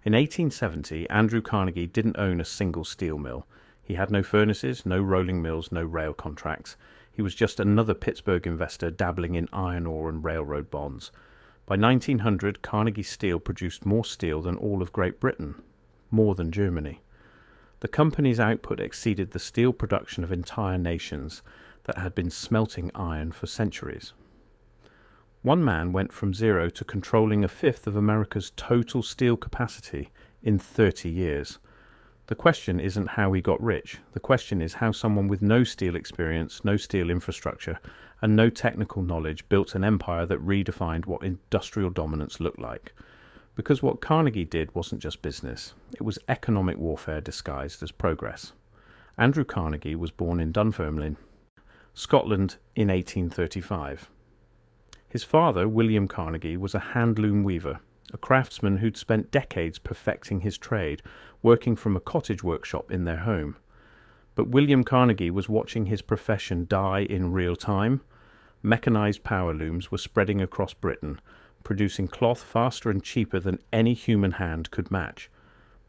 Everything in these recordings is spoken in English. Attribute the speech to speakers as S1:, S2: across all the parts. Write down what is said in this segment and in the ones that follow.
S1: In 1870, Andrew Carnegie didn't own a single steel mill. He had no furnaces, no rolling mills, no rail contracts. He was just another Pittsburgh investor dabbling in iron ore and railroad bonds. By 1900, Carnegie Steel produced more steel than all of Great Britain, more than Germany. The company's output exceeded the steel production of entire nations that had been smelting iron for centuries. One man went from zero to controlling a fifth of America's total steel capacity in 30 years. The question isn't how he got rich. The question is how someone with no steel experience, no steel infrastructure, and no technical knowledge built an empire that redefined what industrial dominance looked like. Because what Carnegie did wasn't just business. It was economic warfare disguised as progress. Andrew Carnegie was born in Dunfermline, Scotland in 1835. His father, William Carnegie, was a handloom weaver, a craftsman who'd spent decades perfecting his trade, working from a cottage workshop in their home. But William Carnegie was watching his profession die in real time. Mechanized power looms were spreading across Britain, producing cloth faster and cheaper than any human hand could match.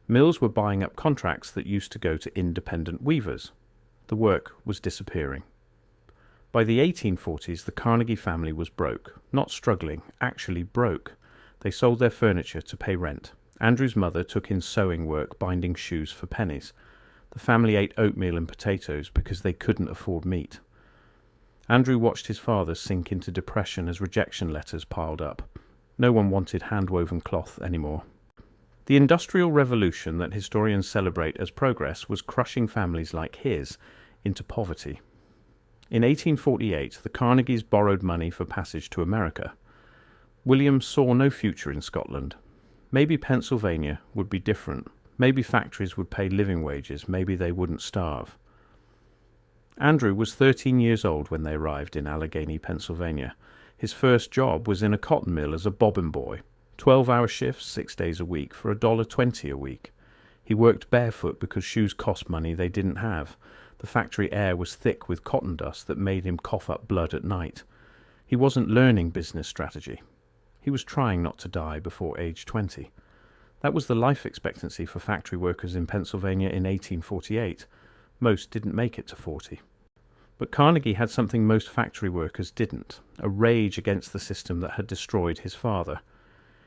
S1: Mills were buying up contracts that used to go to independent weavers. The work was disappearing. By the 1840s, the Carnegie family was broke. Not struggling, actually broke. They sold their furniture to pay rent. Andrew's mother took in sewing work, binding shoes for pennies. The family ate oatmeal and potatoes because they couldn't afford meat. Andrew watched his father sink into depression as rejection letters piled up. No one wanted hand-woven cloth anymore. The Industrial Revolution that historians celebrate as progress was crushing families like his into poverty. In 1848, the Carnegies borrowed money for passage to America. William saw no future in Scotland. Maybe Pennsylvania would be different. Maybe factories would pay living wages. Maybe they wouldn't starve. Andrew was 13 years old when they arrived in Allegheny, Pennsylvania. His first job was in a cotton mill as a bobbin boy. 12-hour shifts, 6 days a week, for $1.20 a week. He worked barefoot because shoes cost money they didn't have. The factory air was thick with cotton dust that made him cough up blood at night. He wasn't learning business strategy. He was trying not to die before age 20. That was the life expectancy for factory workers in Pennsylvania in 1848. Most didn't make it to 40. But Carnegie had something most factory workers didn't, a rage against the system that had destroyed his father.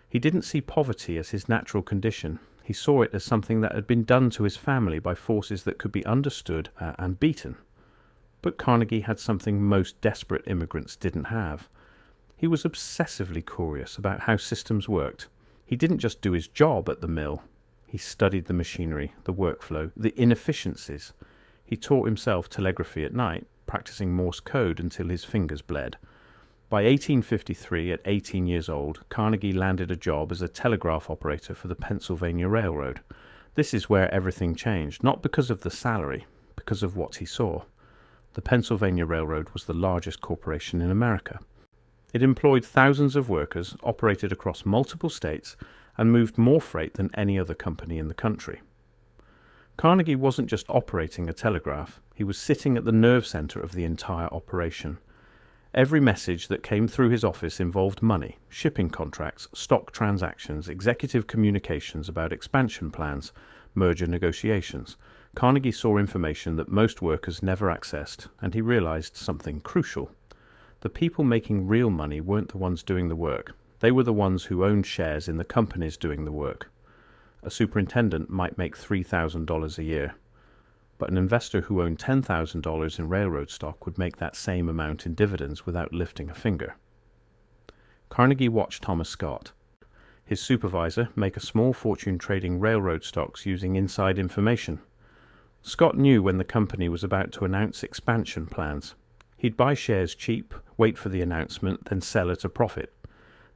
S1: He didn't see poverty as his natural condition. He saw it as something that had been done to his family by forces that could be understood and beaten. But Carnegie had something most desperate immigrants didn't have. He was obsessively curious about how systems worked. He didn't just do his job at the mill. He studied the machinery, the workflow, the inefficiencies. He taught himself telegraphy at night, practicing Morse code until his fingers bled. By 1853, at 18 years old, Carnegie landed a job as a telegraph operator for the Pennsylvania Railroad. This is where everything changed, not because of the salary, because of what he saw. The Pennsylvania Railroad was the largest corporation in America. It employed thousands of workers, operated across multiple states, and moved more freight than any other company in the country. Carnegie wasn't just operating a telegraph, he was sitting at the nerve center of the entire operation. Every message that came through his office involved money, shipping contracts, stock transactions, executive communications about expansion plans, merger negotiations. Carnegie saw information that most workers never accessed, and he realized something crucial. The people making real money weren't the ones doing the work. They were the ones who owned shares in the companies doing the work. A superintendent might make $3,000 a year, but an investor who owned $10,000 in railroad stock would make that same amount in dividends without lifting a finger. Carnegie watched Thomas Scott, his supervisor, make a small fortune trading railroad stocks using inside information. Scott knew when the company was about to announce expansion plans. He'd buy shares cheap, wait for the announcement, then sell at a profit.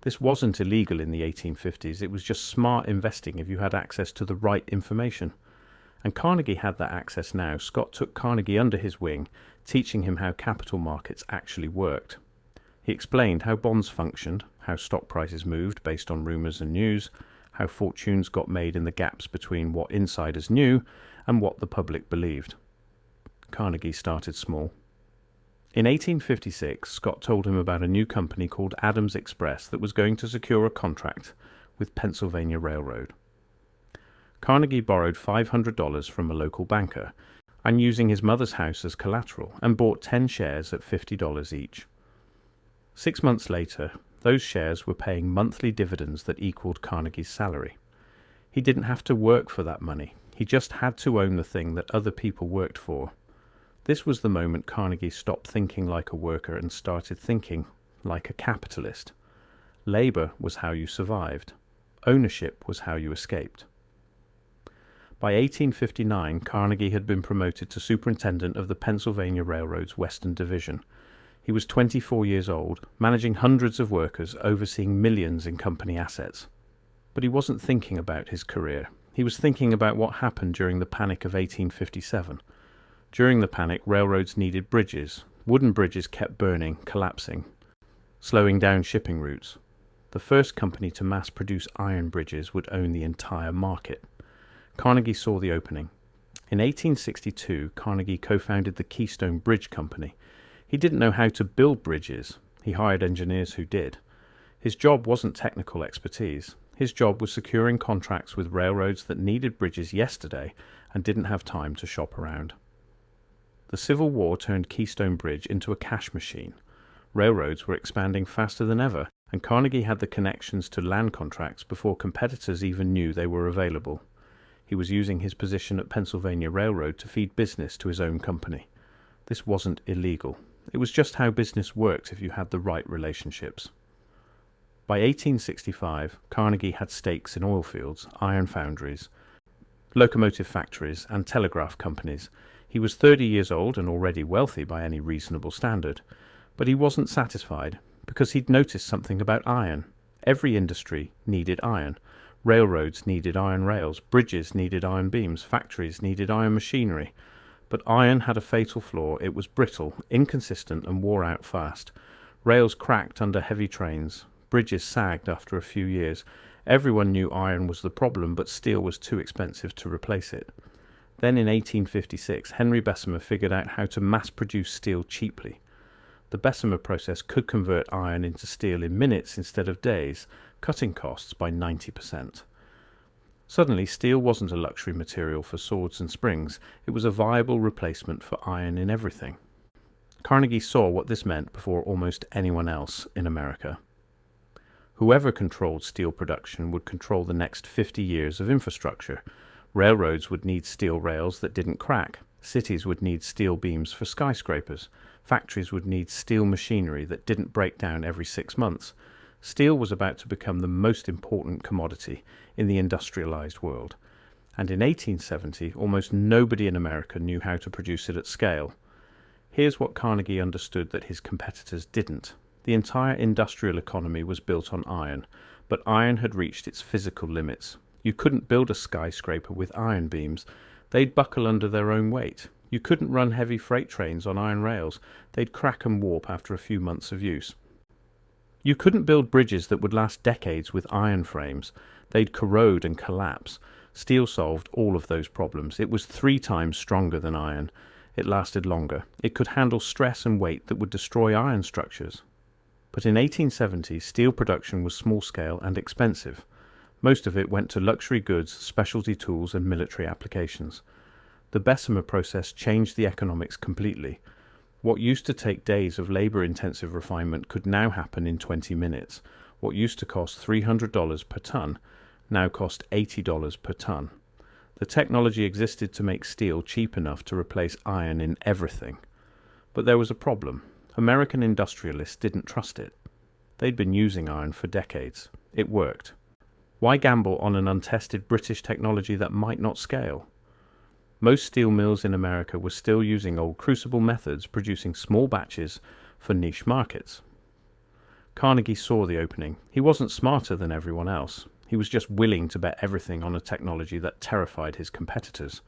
S1: This wasn't illegal in the 1850s, it was just smart investing if you had access to the right information. And Carnegie had that access now. Scott took Carnegie under his wing, teaching him how capital markets actually worked. He explained how bonds functioned, how stock prices moved based on rumors and news, how fortunes got made in the gaps between what insiders knew and what the public believed. Carnegie started small. In 1856, Scott told him about a new company called Adams Express that was going to secure a contract with Pennsylvania Railroad. Carnegie borrowed $500 from a local banker and using his mother's house as collateral and bought 10 shares at $50 each. 6 months later, those shares were paying monthly dividends that equaled Carnegie's salary. He didn't have to work for that money. He just had to own the thing that other people worked for. This was the moment Carnegie stopped thinking like a worker and started thinking like a capitalist. Labor was how you survived. Ownership was how you escaped. By 1859, Carnegie had been promoted to superintendent of the Pennsylvania Railroad's Western Division. He was 24 years old, managing hundreds of workers, overseeing millions in company assets. But he wasn't thinking about his career. He was thinking about what happened during the Panic of 1857. During the panic, railroads needed bridges. Wooden bridges kept burning, collapsing, slowing down shipping routes. The first company to mass-produce iron bridges would own the entire market. Carnegie saw the opening. In 1862, Carnegie co-founded the Keystone Bridge Company. He didn't know how to build bridges. He hired engineers who did. His job wasn't technical expertise. His job was securing contracts with railroads that needed bridges yesterday and didn't have time to shop around. The Civil War turned Keystone Bridge into a cash machine. Railroads were expanding faster than ever, and Carnegie had the connections to land contracts before competitors even knew they were available. He was using his position at Pennsylvania Railroad to feed business to his own company. This wasn't illegal. It was just how business worked if you had the right relationships. By 1865, Carnegie had stakes in oil fields, iron foundries, locomotive factories, and telegraph companies. He was 30 years old and already wealthy by any reasonable standard. But he wasn't satisfied, because he'd noticed something about iron. Every industry needed iron. Railroads needed iron rails, bridges needed iron beams, factories needed iron machinery. But iron had a fatal flaw. It was brittle, inconsistent, and wore out fast. Rails cracked under heavy trains. Bridges sagged after a few years. Everyone knew iron was the problem, but steel was too expensive to replace it. Then in 1856, Henry Bessemer figured out how to mass-produce steel cheaply. The Bessemer process could convert iron into steel in minutes instead of days, cutting costs by 90%. Suddenly, steel wasn't a luxury material for swords and springs. It was a viable replacement for iron in everything. Carnegie saw what this meant before almost anyone else in America. Whoever controlled steel production would control the next 50 years of infrastructure. Railroads would need steel rails that didn't crack. Cities would need steel beams for skyscrapers. Factories would need steel machinery that didn't break down every 6 months. Steel was about to become the most important commodity in the industrialized world. And in 1870, almost nobody in America knew how to produce it at scale. Here's what Carnegie understood that his competitors didn't. The entire industrial economy was built on iron, but iron had reached its physical limits. You couldn't build a skyscraper with iron beams. They'd buckle under their own weight. You couldn't run heavy freight trains on iron rails. They'd crack and warp after a few months of use. You couldn't build bridges that would last decades with iron frames. They'd corrode and collapse. Steel solved all of those problems. It was 3 times stronger than iron. It lasted longer. It could handle stress and weight that would destroy iron structures. But in 1870, steel production was small-scale and expensive. Most of it went to luxury goods, specialty tools, and military applications. The Bessemer process changed the economics completely. What used to take days of labor-intensive refinement could now happen in 20 minutes. What used to cost $300 per ton now cost $80 per ton. The technology existed to make steel cheap enough to replace iron in everything. But there was a problem. American industrialists didn't trust it. They'd been using iron for decades. It worked. Why gamble on an untested British technology that might not scale? Most steel mills in America were still using old crucible methods, producing small batches for niche markets. Carnegie saw the opening. He wasn't smarter than everyone else. He was just willing to bet everything on a technology that terrified his competitors.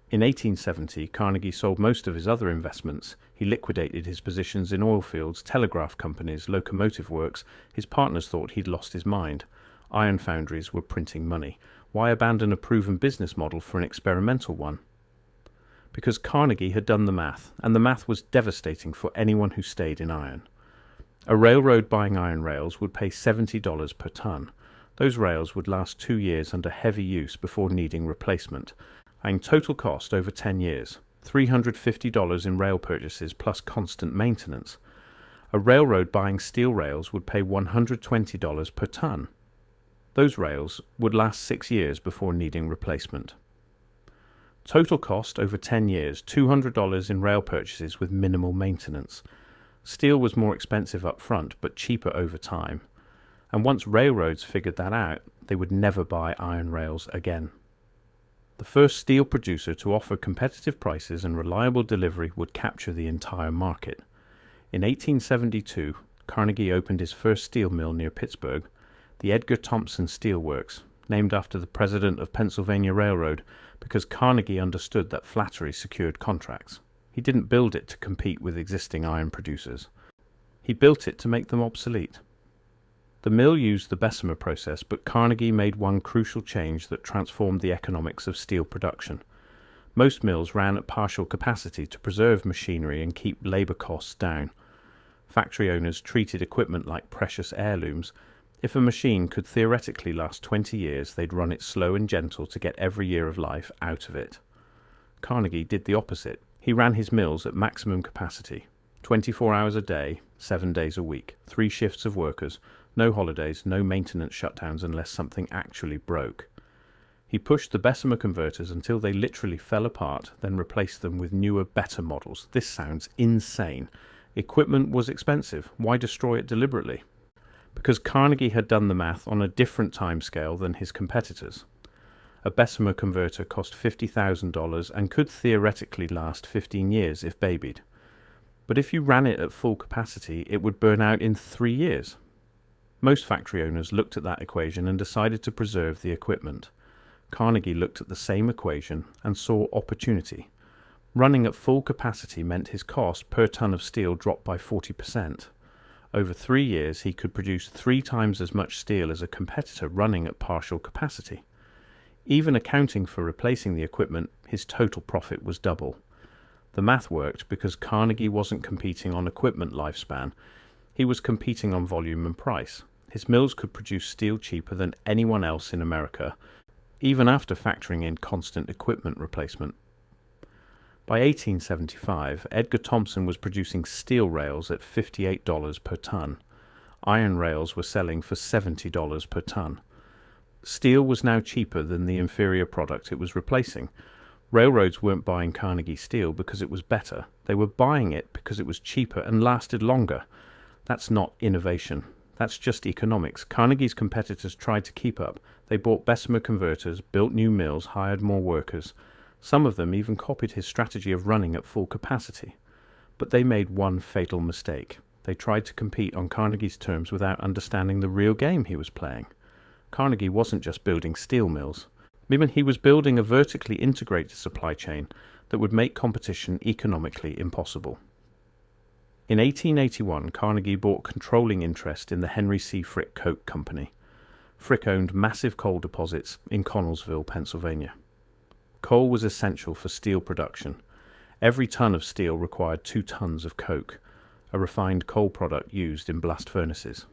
S1: In 1870, Carnegie sold most of his other investments. He liquidated his positions in oil fields, telegraph companies, locomotive works. His partners thought he'd lost his mind. Iron foundries were printing money. Why abandon a proven business model for an experimental one? Because Carnegie had done the math, and the math was devastating for anyone who stayed in iron. A railroad buying iron rails would pay $70 per ton. Those rails would last 2 years under heavy use before needing replacement, and total cost over 10 years, $350 in rail purchases plus constant maintenance. A railroad buying steel rails would pay $120 per ton. Those rails would last 6 years before needing replacement. Total cost over 10 years, $200 in rail purchases with minimal maintenance. Steel was more expensive up front, but cheaper over time. And once railroads figured that out, they would never buy iron rails again. The first steel producer to offer competitive prices and reliable delivery would capture the entire market. In 1872, Carnegie opened his first steel mill near Pittsburgh, the Edgar Thomson Steel Works, named after the president of Pennsylvania Railroad, because Carnegie understood that flattery secured contracts. He didn't build it to compete with existing iron producers. He built it to make them obsolete. The mill used the Bessemer process, but Carnegie made one crucial change that transformed the economics of steel production. Most mills ran at partial capacity to preserve machinery and keep labor costs down. Factory owners treated equipment like precious heirlooms. If a machine could theoretically last 20 years, they'd run it slow and gentle to get every year of life out of it. Carnegie did the opposite. He ran his mills at maximum capacity, 24 hours a day, 7 days a week, 3 shifts of workers, no holidays, no maintenance shutdowns unless something actually broke. He pushed the Bessemer converters until they literally fell apart, then replaced them with newer, better models. This sounds insane. Equipment was expensive. Why destroy it deliberately? Because Carnegie had done the math on a different time scale than his competitors. A Bessemer converter cost $50,000 and could theoretically last 15 years if babied. But if you ran it at full capacity, it would burn out in 3 years. Most factory owners looked at that equation and decided to preserve the equipment. Carnegie looked at the same equation and saw opportunity. Running at full capacity meant his cost per ton of steel dropped by 40%. Over 3 years, he could produce 3 times as much steel as a competitor running at partial capacity. Even accounting for replacing the equipment, his total profit was double. The math worked because Carnegie wasn't competing on equipment lifespan. He was competing on volume and price. His mills could produce steel cheaper than anyone else in America, even after factoring in constant equipment replacement. By 1875, Edgar Thomson was producing steel rails at $58 per ton. Iron rails were selling for $70 per ton. Steel was now cheaper than the inferior product it was replacing. Railroads weren't buying Carnegie steel because it was better. They were buying it because it was cheaper and lasted longer. That's not innovation. That's just economics. Carnegie's competitors tried to keep up. They bought Bessemer converters, built new mills, hired more workers. Some of them even copied his strategy of running at full capacity. But they made one fatal mistake. They tried to compete on Carnegie's terms without understanding the real game he was playing. Carnegie wasn't just building steel mills. He was building a vertically integrated supply chain that would make competition economically impossible. In 1881, Carnegie bought controlling interest in the Henry C. Frick Coke Company. Frick owned massive coal deposits in Connellsville, Pennsylvania. Coal was essential for steel production. Every ton of steel required 2 tons of coke, a refined coal product used in blast furnaces.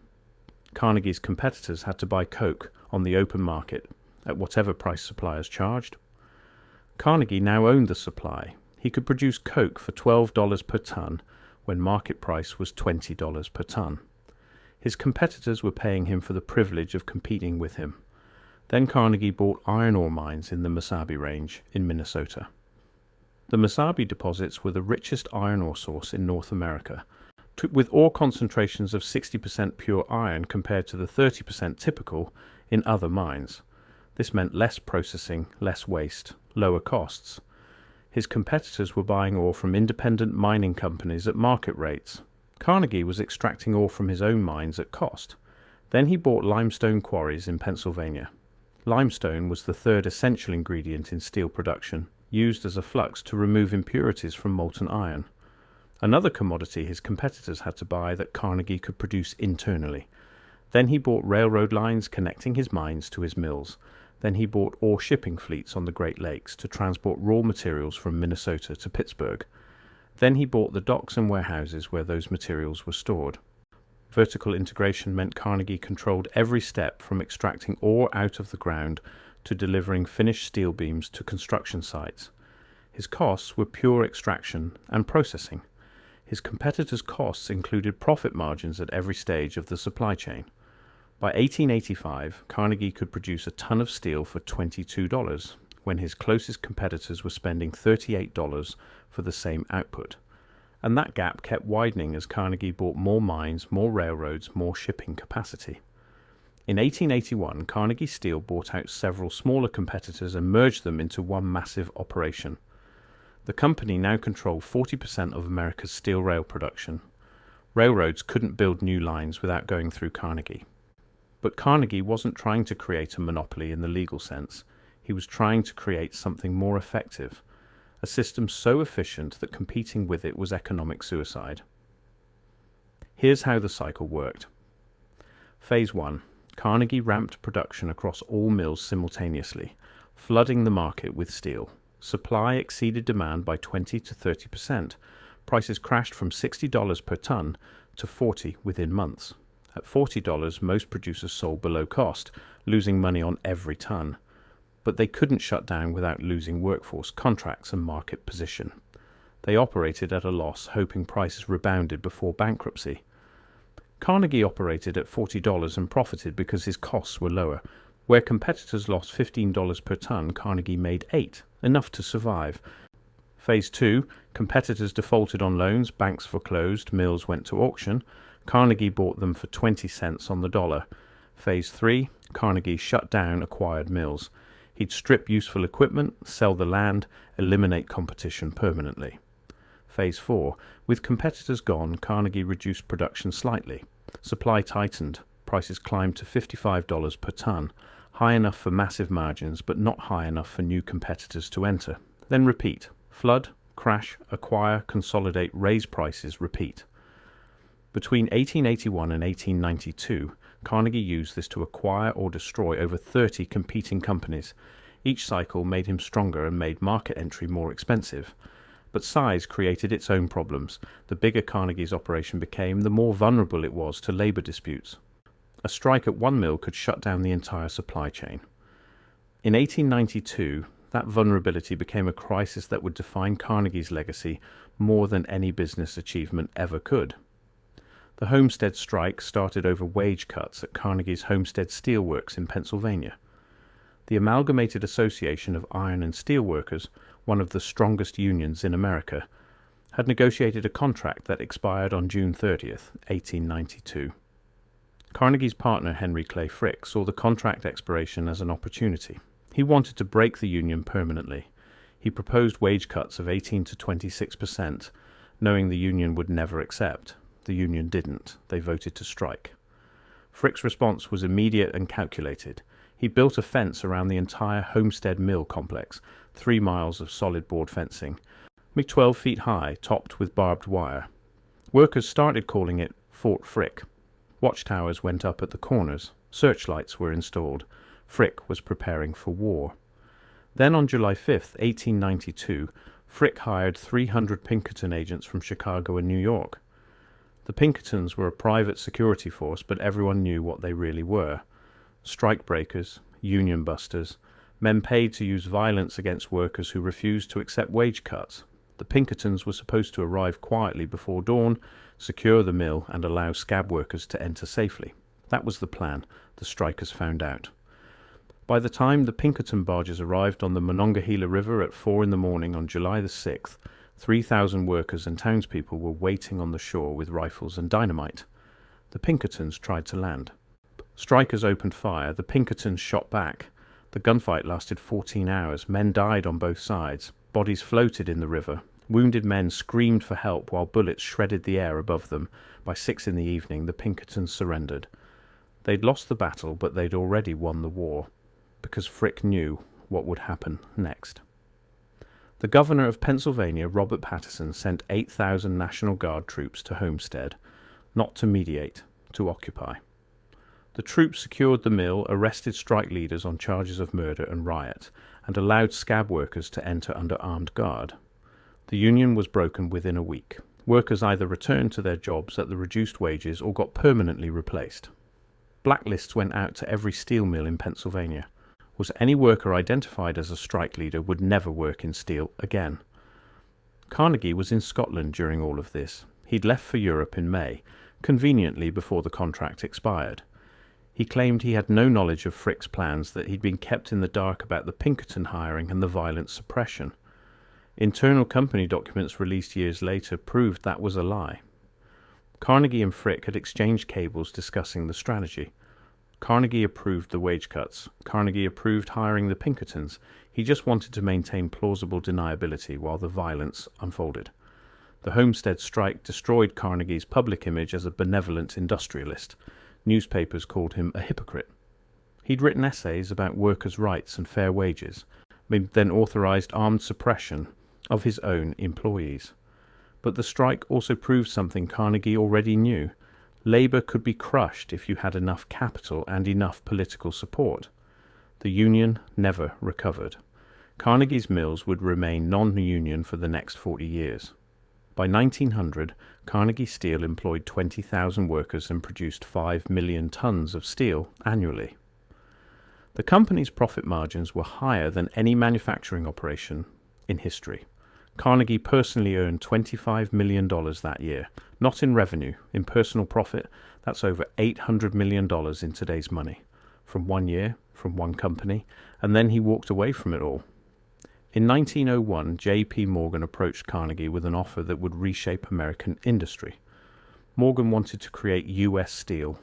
S1: Carnegie's competitors had to buy coke on the open market at whatever price suppliers charged. Carnegie now owned the supply. He could produce coke for $12 per ton when market price was $20 per ton. His competitors were paying him for the privilege of competing with him. Then Carnegie bought iron ore mines in the Mesabi Range in Minnesota. The Mesabi deposits were the richest iron ore source in North America, with ore concentrations of 60% pure iron compared to the 30% typical in other mines. This meant less processing, less waste, lower costs. His competitors were buying ore from independent mining companies at market rates. Carnegie was extracting ore from his own mines at cost. Then he bought limestone quarries in Pennsylvania. Limestone was the third essential ingredient in steel production, used as a flux to remove impurities from molten iron. Another commodity his competitors had to buy that Carnegie could produce internally. Then he bought railroad lines connecting his mines to his mills. Then he bought ore shipping fleets on the Great Lakes to transport raw materials from Minnesota to Pittsburgh. Then he bought the docks and warehouses where those materials were stored. Vertical integration meant Carnegie controlled every step from extracting ore out of the ground to delivering finished steel beams to construction sites. His costs were pure extraction and processing. His competitors' costs included profit margins at every stage of the supply chain. By 1885, Carnegie could produce a ton of steel for $22, when his closest competitors were spending $38 for the same output. And that gap kept widening as Carnegie bought more mines, more railroads, more shipping capacity. In 1881, Carnegie Steel bought out several smaller competitors and merged them into one massive operation. The company now controlled 40% of America's steel rail production. Railroads couldn't build new lines without going through Carnegie. But Carnegie wasn't trying to create a monopoly in the legal sense. He was trying to create something more effective, a system so efficient that competing with it was economic suicide. Here's how the cycle worked. Phase 1. Carnegie ramped production across all mills simultaneously, flooding the market with steel. Supply exceeded demand by 20 to 30%. Prices crashed from $60 per ton to $40 within months. At $40, most producers sold below cost, losing money on every ton. But they couldn't shut down without losing workforce, contracts, and market position. They operated at a loss, hoping prices rebounded before bankruptcy. Carnegie operated at $40 and profited because his costs were lower. Where competitors lost $15 per ton, Carnegie made $8, enough to survive. Phase 2, competitors defaulted on loans, banks foreclosed, mills went to auction. Carnegie bought them for 20 cents on the dollar. Phase 3, Carnegie shut down acquired mills. He'd strip useful equipment, sell the land, eliminate competition permanently. Phase 4. With competitors gone, Carnegie reduced production slightly. Supply tightened. Prices climbed to $55 per ton, high enough for massive margins, but not high enough for new competitors to enter. Then repeat. Flood, crash, acquire, consolidate, raise prices, repeat. Between 1881 and 1892, Carnegie used this to acquire or destroy over 30 competing companies. Each cycle made him stronger and made market entry more expensive. But size created its own problems. The bigger Carnegie's operation became, the more vulnerable it was to labor disputes. A strike at one mill could shut down the entire supply chain. In 1892, that vulnerability became a crisis that would define Carnegie's legacy more than any business achievement ever could. The Homestead strike started over wage cuts at Carnegie's Homestead Steel Works in Pennsylvania. The Amalgamated Association of Iron and Steel Workers, one of the strongest unions in America, had negotiated a contract that expired on June 30th, 1892. Carnegie's partner Henry Clay Frick saw the contract expiration as an opportunity. He wanted to break the union permanently. He proposed wage cuts of 18 to 26%, knowing the union would never accept. The union didn't. They voted to strike. Frick's response was immediate and calculated. He built a fence around the entire Homestead Mill complex, 3 miles of solid board fencing, 12 feet high, topped with barbed wire. Workers started calling it Fort Frick. Watchtowers went up at the corners. Searchlights were installed. Frick was preparing for war. Then on July 5th, 1892, Frick hired 300 Pinkerton agents from Chicago and New York. The Pinkertons were a private security force, but everyone knew what they really were. Strikebreakers, union busters, men paid to use violence against workers who refused to accept wage cuts. The Pinkertons were supposed to arrive quietly before dawn, secure the mill, and allow scab workers to enter safely. That was the plan. The strikers found out. By the time the Pinkerton barges arrived on the Monongahela River at 4 a.m. on July the 6th, 3,000 workers and townspeople were waiting on the shore with rifles and dynamite. The Pinkertons tried to land. Strikers opened fire. The Pinkertons shot back. The gunfight lasted 14 hours. Men died on both sides. Bodies floated in the river. Wounded men screamed for help while bullets shredded the air above them. By 6 p.m, the Pinkertons surrendered. They'd lost the battle, but they'd already won the war, because Frick knew what would happen next. The governor of Pennsylvania, Robert Patterson, sent 8,000 National Guard troops to Homestead, not to mediate, to occupy. The troops secured the mill, arrested strike leaders on charges of murder and riot, and allowed scab workers to enter under armed guard. The union was broken within a week. Workers either returned to their jobs at the reduced wages or got permanently replaced. Blacklists went out to every steel mill in Pennsylvania. Was any worker identified as a strike leader would never work in steel again. Carnegie was in Scotland during all of this. He'd left for Europe in May, conveniently before the contract expired. He claimed he had no knowledge of Frick's plans, that he'd been kept in the dark about the Pinkerton hiring and the violent suppression. Internal company documents released years later proved that was a lie. Carnegie and Frick had exchanged cables discussing the strategy. Carnegie approved the wage cuts. Carnegie approved hiring the Pinkertons. He just wanted to maintain plausible deniability while the violence unfolded. The Homestead strike destroyed Carnegie's public image as a benevolent industrialist. Newspapers called him a hypocrite. He'd written essays about workers' rights and fair wages, then authorized armed suppression of his own employees. But the strike also proved something Carnegie already knew. Labour could be crushed if you had enough capital and enough political support. The union never recovered. Carnegie's mills would remain non-union for the next 40 years. By 1900, Carnegie Steel employed 20,000 workers and produced 5 million tons of steel annually. The company's profit margins were higher than any manufacturing operation in history. Carnegie personally earned $25 million that year, not in revenue, in personal profit. That's over $800 million in today's money, from 1 year, from one company, and then he walked away from it all. In 1901, J.P. Morgan approached Carnegie with an offer that would reshape American industry. Morgan wanted to create U.S. Steel,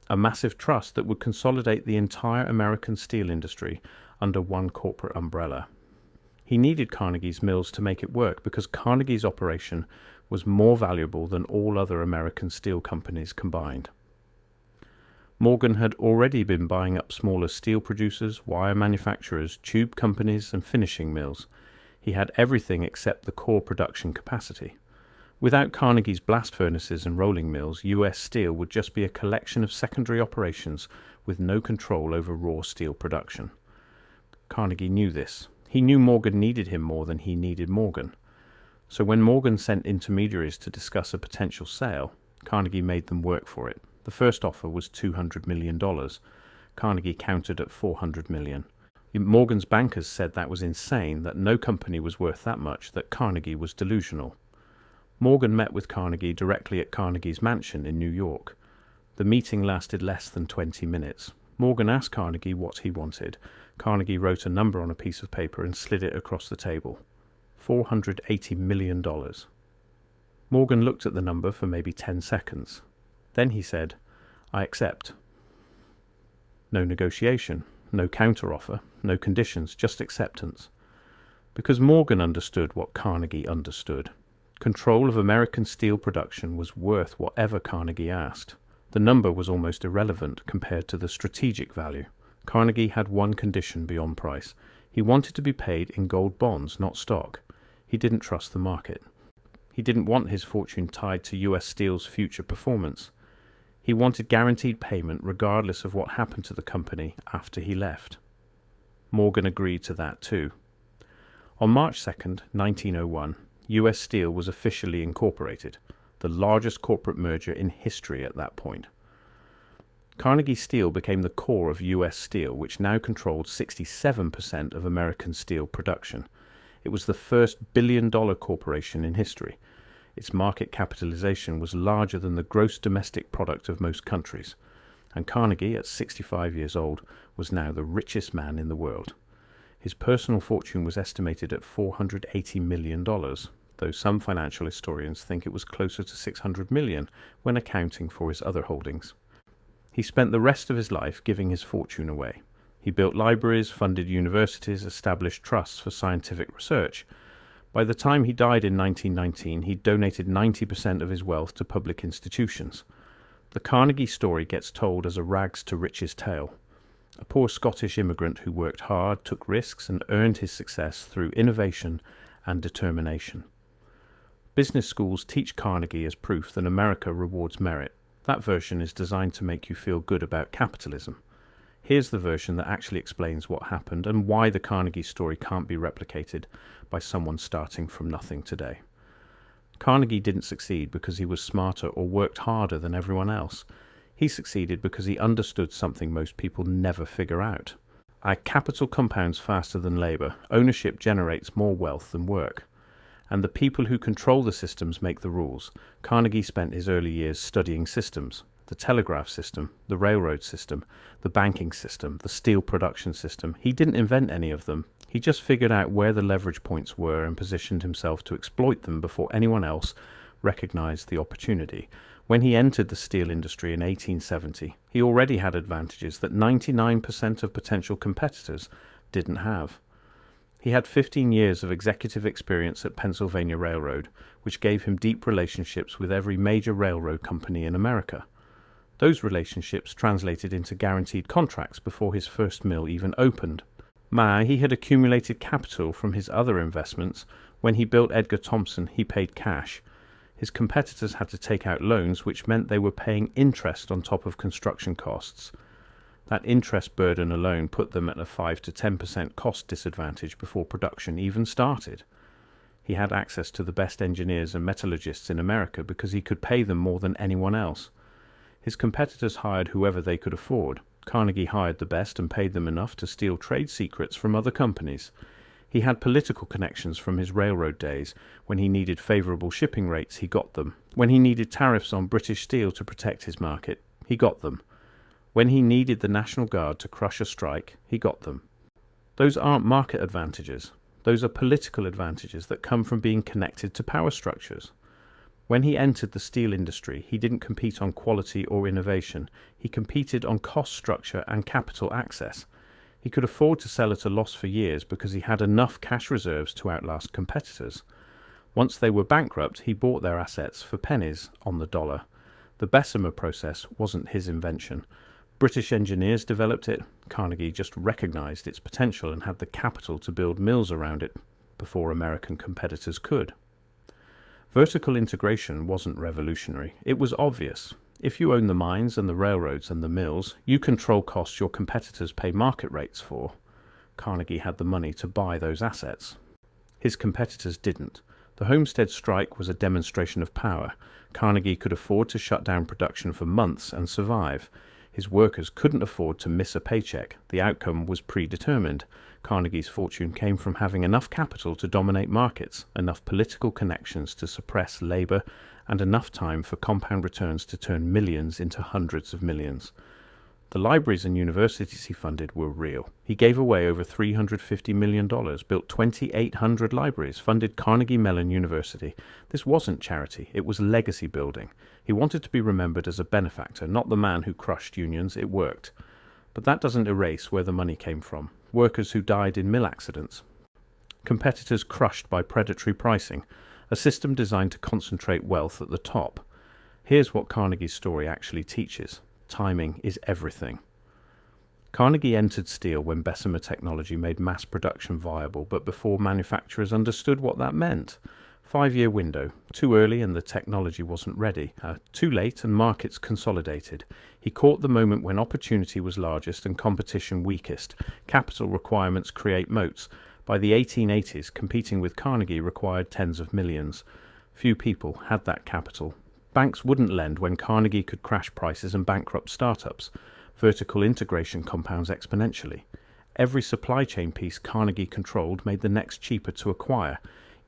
S1: a massive trust that would consolidate the entire American steel industry under one corporate umbrella. He needed Carnegie's mills to make it work because Carnegie's operation was more valuable than all other American steel companies combined. Morgan had already been buying up smaller steel producers, wire manufacturers, tube companies, and finishing mills. He had everything except the core production capacity. Without Carnegie's blast furnaces and rolling mills, U.S. Steel would just be a collection of secondary operations with no control over raw steel production. Carnegie knew this. He knew Morgan needed him more than he needed Morgan. So when Morgan sent intermediaries to discuss a potential sale, Carnegie made them work for it. The first offer was $200 million. Carnegie countered at $400 million. Morgan's bankers said that was insane, that no company was worth that much, that Carnegie was delusional. Morgan met with Carnegie directly at Carnegie's mansion in New York. The meeting lasted less than 20 minutes. Morgan asked Carnegie what he wanted. Carnegie wrote a number on a piece of paper and slid it across the table. $480 million. Morgan looked at the number for maybe 10 seconds. Then he said, "I accept." No negotiation, no counteroffer, no conditions, just acceptance. Because Morgan understood what Carnegie understood. Control of American steel production was worth whatever Carnegie asked. The number was almost irrelevant compared to the strategic value. Carnegie had one condition beyond price. He wanted to be paid in gold bonds, not stock. He didn't trust the market. He didn't want his fortune tied to U.S. Steel's future performance. He wanted guaranteed payment regardless of what happened to the company after he left. Morgan agreed to that too. On March 2nd, 1901, U.S. Steel was officially incorporated, the largest corporate merger in history at that point. Carnegie Steel became the core of U.S. Steel, which now controlled 67% of American steel production. It was the first billion-dollar corporation in history. Its market capitalization was larger than the gross domestic product of most countries, and Carnegie, at 65 years old, was now the richest man in the world. His personal fortune was estimated at $480 million, though some financial historians think it was closer to $600 million when accounting for his other holdings. He spent the rest of his life giving his fortune away. He built libraries, funded universities, established trusts for scientific research. By the time he died in 1919, he'd donated 90% of his wealth to public institutions. The Carnegie story gets told as a rags-to-riches tale. A poor Scottish immigrant who worked hard, took risks, and earned his success through innovation and determination. Business schools teach Carnegie as proof that America rewards merit. That version is designed to make you feel good about capitalism. Here's the version that actually explains what happened and why the Carnegie story can't be replicated by someone starting from nothing today. Carnegie didn't succeed because he was smarter or worked harder than everyone else. He succeeded because he understood something most people never figure out. Our capital compounds faster than labor. Ownership generates more wealth than work. And the people who control the systems make the rules. Carnegie spent his early years studying systems. The telegraph system, the railroad system, the banking system, the steel production system. He didn't invent any of them. He just figured out where the leverage points were and positioned himself to exploit them before anyone else recognized the opportunity. When he entered the steel industry in 1870, he already had advantages that 99% of potential competitors didn't have. He had 15 years of executive experience at Pennsylvania Railroad, which gave him deep relationships with every major railroad company in America. Those relationships translated into guaranteed contracts before his first mill even opened. He had accumulated capital from his other investments. When he built Edgar Thomson, he paid cash. His competitors had to take out loans, which meant they were paying interest on top of construction costs. That interest burden alone put them at a 5 to 10% cost disadvantage before production even started. He had access to the best engineers and metallurgists in America because he could pay them more than anyone else. His competitors hired whoever they could afford. Carnegie hired the best and paid them enough to steal trade secrets from other companies. He had political connections from his railroad days. When he needed favorable shipping rates, he got them. When he needed tariffs on British steel to protect his market, he got them. When he needed the National Guard to crush a strike, he got them. Those aren't market advantages. Those are political advantages that come from being connected to power structures. When he entered the steel industry, he didn't compete on quality or innovation. He competed on cost structure and capital access. He could afford to sell at a loss for years because he had enough cash reserves to outlast competitors. Once they were bankrupt, he bought their assets for pennies on the dollar. The Bessemer process wasn't his invention. British engineers developed it. Carnegie just recognized its potential and had the capital to build mills around it before American competitors could. Vertical integration wasn't revolutionary. It was obvious. If you own the mines and the railroads and the mills, you control costs your competitors pay market rates for. Carnegie had the money to buy those assets. His competitors didn't. The Homestead strike was a demonstration of power. Carnegie could afford to shut down production for months and survive. His workers couldn't afford to miss a paycheck. The outcome was predetermined. Carnegie's fortune came from having enough capital to dominate markets, enough political connections to suppress labor, and enough time for compound returns to turn millions into hundreds of millions. The libraries and universities he funded were real. He gave away over $350 million, built 2,800 libraries, funded Carnegie Mellon University. This wasn't charity, it was legacy building. He wanted to be remembered as a benefactor, not the man who crushed unions. It worked. But that doesn't erase where the money came from. Workers who died in mill accidents. Competitors crushed by predatory pricing. A system designed to concentrate wealth at the top. Here's what Carnegie's story actually teaches. Timing is everything. Carnegie entered steel when Bessemer technology made mass production viable, but before manufacturers understood what that meant. 5-year window. Too early and the technology wasn't ready. Too late and markets consolidated. He caught the moment when opportunity was largest and competition weakest. Capital requirements create moats. By the 1880s, competing with Carnegie required tens of millions. Few people had that capital. Banks wouldn't lend when Carnegie could crash prices and bankrupt startups. Vertical integration compounds exponentially. Every supply chain piece Carnegie controlled made the next cheaper to acquire.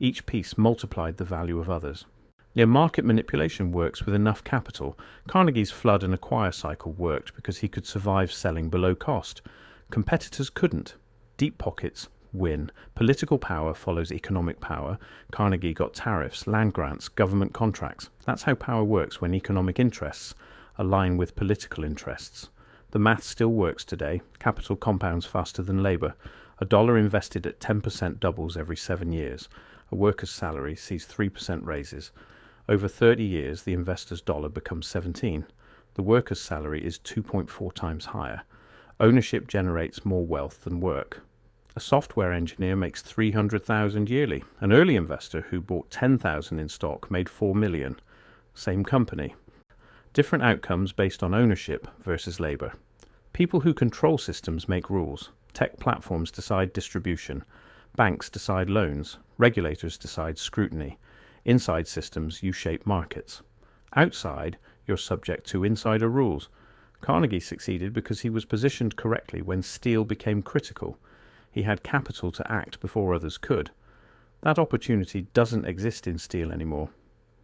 S1: Each piece multiplied the value of others. Market manipulation works with enough capital. Carnegie's flood and acquire cycle worked because he could survive selling below cost. Competitors couldn't. Deep pockets win. Political power follows economic power. Carnegie got tariffs, land grants, government contracts. That's how power works when economic interests align with political interests. The math still works today. Capital compounds faster than labor. A dollar invested at 10% doubles every 7 years. A worker's salary sees 3% raises. Over 30 years, the investor's dollar becomes 17. The worker's salary is 2.4 times higher. Ownership generates more wealth than work. A software engineer makes $300,000 yearly. An early investor who bought $10,000 in stock made $4 million. Same company. Different outcomes based on ownership versus labor. People who control systems make rules. Tech platforms decide distribution. Banks decide loans. Regulators decide scrutiny. Inside systems, you shape markets. Outside, you're subject to insider rules. Carnegie succeeded because he was positioned correctly when steel became critical. He had capital to act before others could. That opportunity doesn't exist in steel anymore.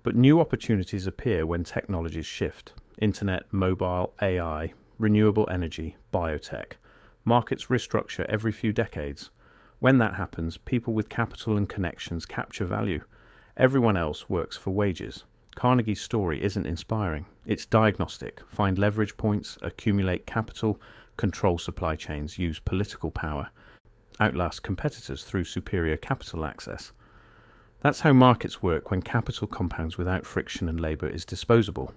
S1: But new opportunities appear when technologies shift. Internet, mobile, AI, renewable energy, biotech. Markets restructure every few decades. When that happens, people with capital and connections capture value. Everyone else works for wages. Carnegie's story isn't inspiring. It's diagnostic. Find leverage points, accumulate capital, control supply chains, use political power, outlast competitors through superior capital access. That's how markets work when capital compounds without friction and labor is disposable.